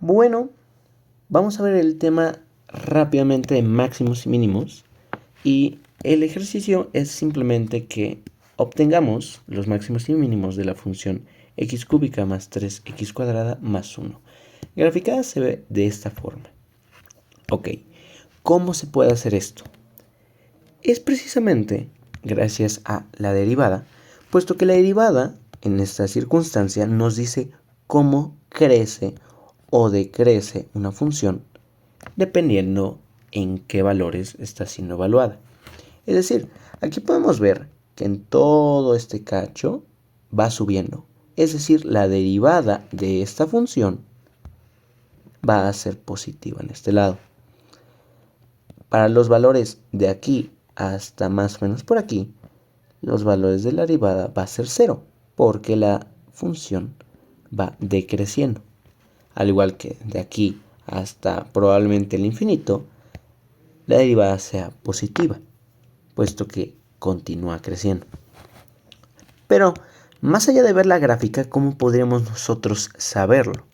Bueno, vamos a ver el tema rápidamente de máximos y mínimos. Y el ejercicio es simplemente que obtengamos los máximos y mínimos de la función x cúbica más 3x cuadrada más 1. Graficada se ve de esta forma. Ok, ¿cómo se puede hacer esto? Es precisamente gracias a la derivada, puesto que la derivada en esta circunstancia nos dice cómo crece o decrece una función dependiendo en qué valores está siendo evaluada. Es decir, aquí podemos ver que en todo este cacho va subiendo. Es decir, la derivada de esta función va a ser positiva en este lado. Para los valores de aquí hasta más o menos por aquí, los valores de la derivada va a ser 0, porque la función va decreciendo. Al igual que de aquí hasta probablemente el infinito, la derivada sea positiva, puesto que continúa creciendo. Pero, más allá de ver la gráfica, ¿cómo podríamos nosotros saberlo?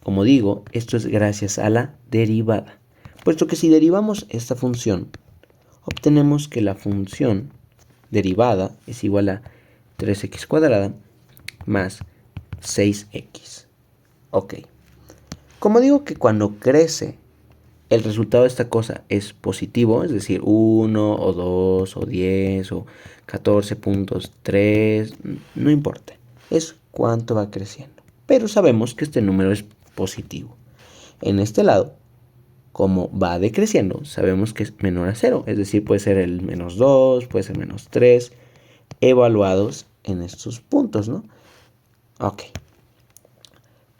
Como digo, esto es gracias a la derivada, puesto que si derivamos esta función, obtenemos que la función derivada es igual a 3x cuadrada más 6x. Ok. Como digo que cuando crece el resultado de esta cosa es positivo, es decir, 1 o 2 o 10 o 14 puntos, 3, no importa, es cuánto va creciendo. Pero sabemos que este número es positivo. En este lado, como va decreciendo, sabemos que es menor a 0, es decir, puede ser el menos 2, puede ser menos 3, evaluados en estos puntos, ¿no? Ok.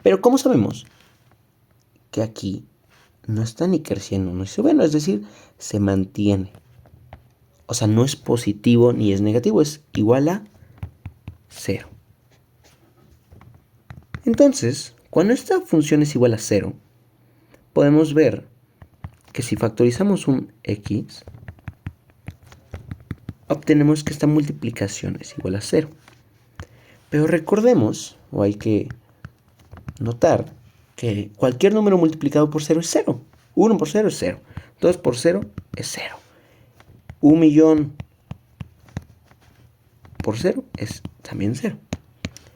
Pero ¿cómo sabemos que aquí no está ni creciendo ni subiendo? Es decir, se mantiene. O sea, no es positivo ni es negativo, es igual a 0. Entonces, cuando esta función es igual a 0, podemos ver que si factorizamos un x, obtenemos que esta multiplicación es igual a 0. Pero recordemos, o hay que notar, que cualquier número multiplicado por 0 es 0. 1 por 0 es 0. 2 por 0 es 0. 1.000.000 por 0 es también 0.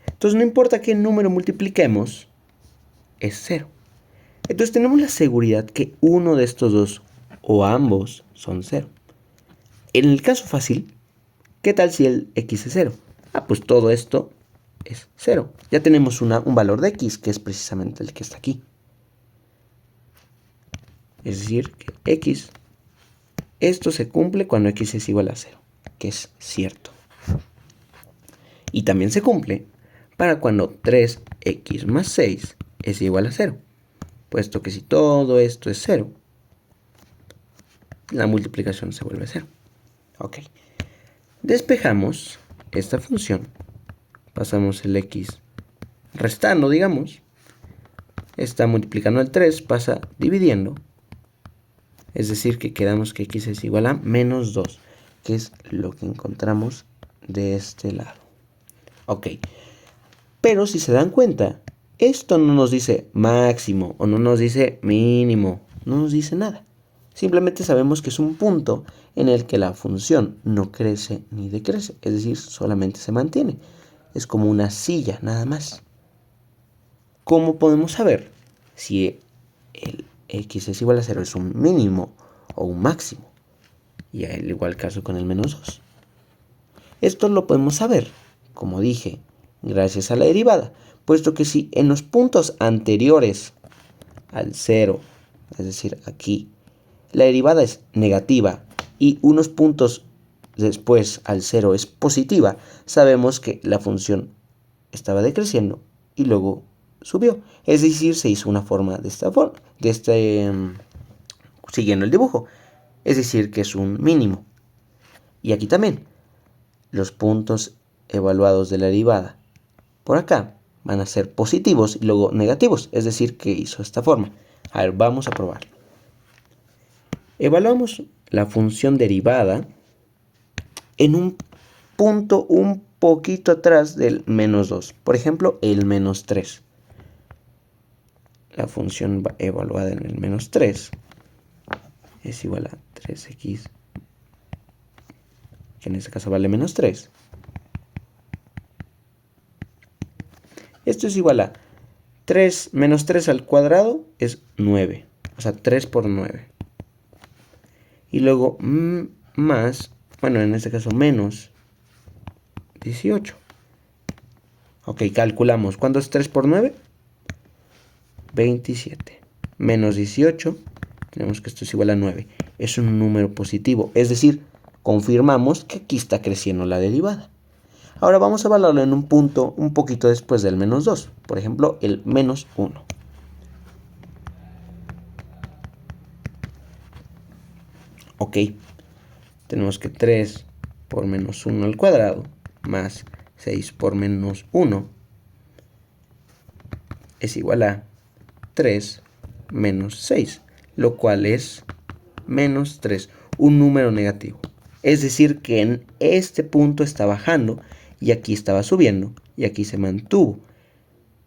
Entonces no importa qué número multipliquemos, es 0. Entonces tenemos la seguridad que uno de estos dos o ambos son 0. En el caso fácil, ¿qué tal si el x es 0? Pues todo esto es 0. Ya tenemos un valor de x, que es precisamente el que está aquí. Es decir, que x, esto se cumple cuando x es igual a 0, que es cierto. Y también se cumple para cuando 3x más 6 es igual a 0, puesto que si todo esto es 0, la multiplicación se vuelve 0. Ok. Despejamos esta función, pasamos el x restando, digamos, está multiplicando el 3, pasa dividiendo, es decir que quedamos que x es igual a menos 2, que es lo que encontramos de este lado. Ok, pero si se dan cuenta, esto no nos dice máximo o no nos dice mínimo, no nos dice nada. Simplemente sabemos que es un punto en el que la función no crece ni decrece, es decir, solamente se mantiene. Es como una silla, nada más. ¿Cómo podemos saber si el x es igual a 0 es un mínimo o un máximo? Y al igual caso con el menos 2. Esto lo podemos saber, como dije, gracias a la derivada, puesto que si en los puntos anteriores al 0, es decir, aquí, la derivada es negativa y unos puntos después al 0 es positiva, sabemos que la función estaba decreciendo y luego subió. Es decir, se hizo una forma de esta forma, siguiendo el dibujo. Es decir, que es un mínimo. Y aquí también, los puntos evaluados de la derivada por acá van a ser positivos y luego negativos. Es decir, que hizo esta forma. A ver, vamos a probarlo. Evaluamos la función derivada en un punto un poquito atrás del menos 2. Por ejemplo, el menos 3. la función evaluada en el menos 3 es igual a 3x, que en este caso vale menos 3. Esto es igual a 3 menos 3 al cuadrado es 9. O sea, 3 por 9. Y luego más, bueno, en este caso menos 18. Ok, calculamos. ¿Cuánto es 3 por 9? 27. Menos 18. Tenemos que esto es igual a 9. Es un número positivo. Es decir, confirmamos que aquí está creciendo la derivada. Ahora vamos a evaluarlo en un punto un poquito después del menos 2. Por ejemplo, el menos 1. Ok. Tenemos que 3 por menos 1 al cuadrado más 6 por menos 1 es igual a 3 menos 6, lo cual es menos 3, un número negativo. Es decir, que en este punto está bajando y aquí estaba subiendo y aquí se mantuvo.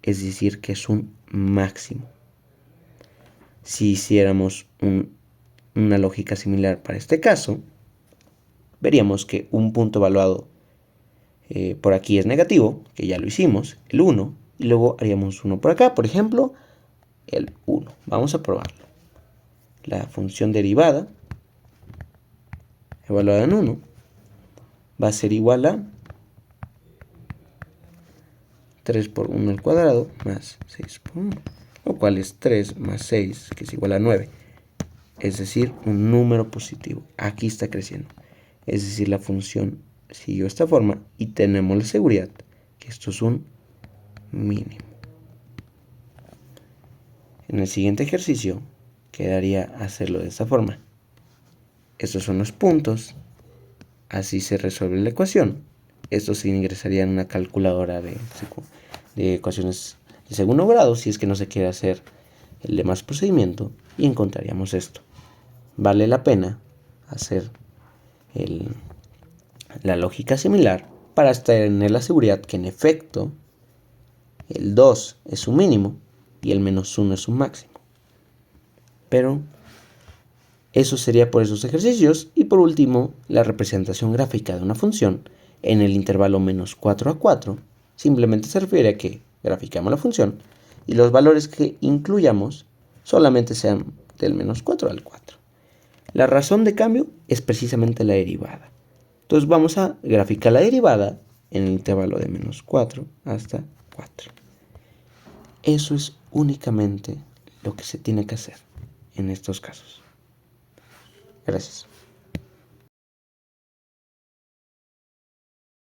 Es decir, que es un máximo. Si hiciéramos una lógica similar para este caso, veríamos que un punto evaluado por aquí es negativo, que ya lo hicimos, el 1, y luego haríamos uno por acá, por ejemplo, el 1. Vamos a probarlo. La función derivada, evaluada en 1, va a ser igual a 3 por 1 al cuadrado más 6 por 1, lo cual es 3 más 6, que es igual a 9. Es decir, un número positivo. Aquí está creciendo. Es decir, la función siguió esta forma y tenemos la seguridad que esto es un mínimo. En el siguiente ejercicio quedaría hacerlo de esta forma. Estos son los puntos. Así se resuelve la ecuación. Esto se ingresaría en una calculadora de ecuaciones de segundo grado si es que no se quiere hacer el demás procedimiento y encontraríamos esto. Vale la pena hacer la lógica similar para tener la seguridad que en efecto el 2 es un mínimo y el menos 1 es un máximo. Pero eso sería por esos ejercicios. Y por último, la representación gráfica de una función en el intervalo menos 4 a 4 simplemente se refiere a que graficamos la función y los valores que incluyamos solamente sean del menos 4 al 4. La razón de cambio es precisamente la derivada. Entonces vamos a graficar la derivada en el intervalo de menos 4 hasta 4. Eso es únicamente lo que se tiene que hacer en estos casos. Gracias.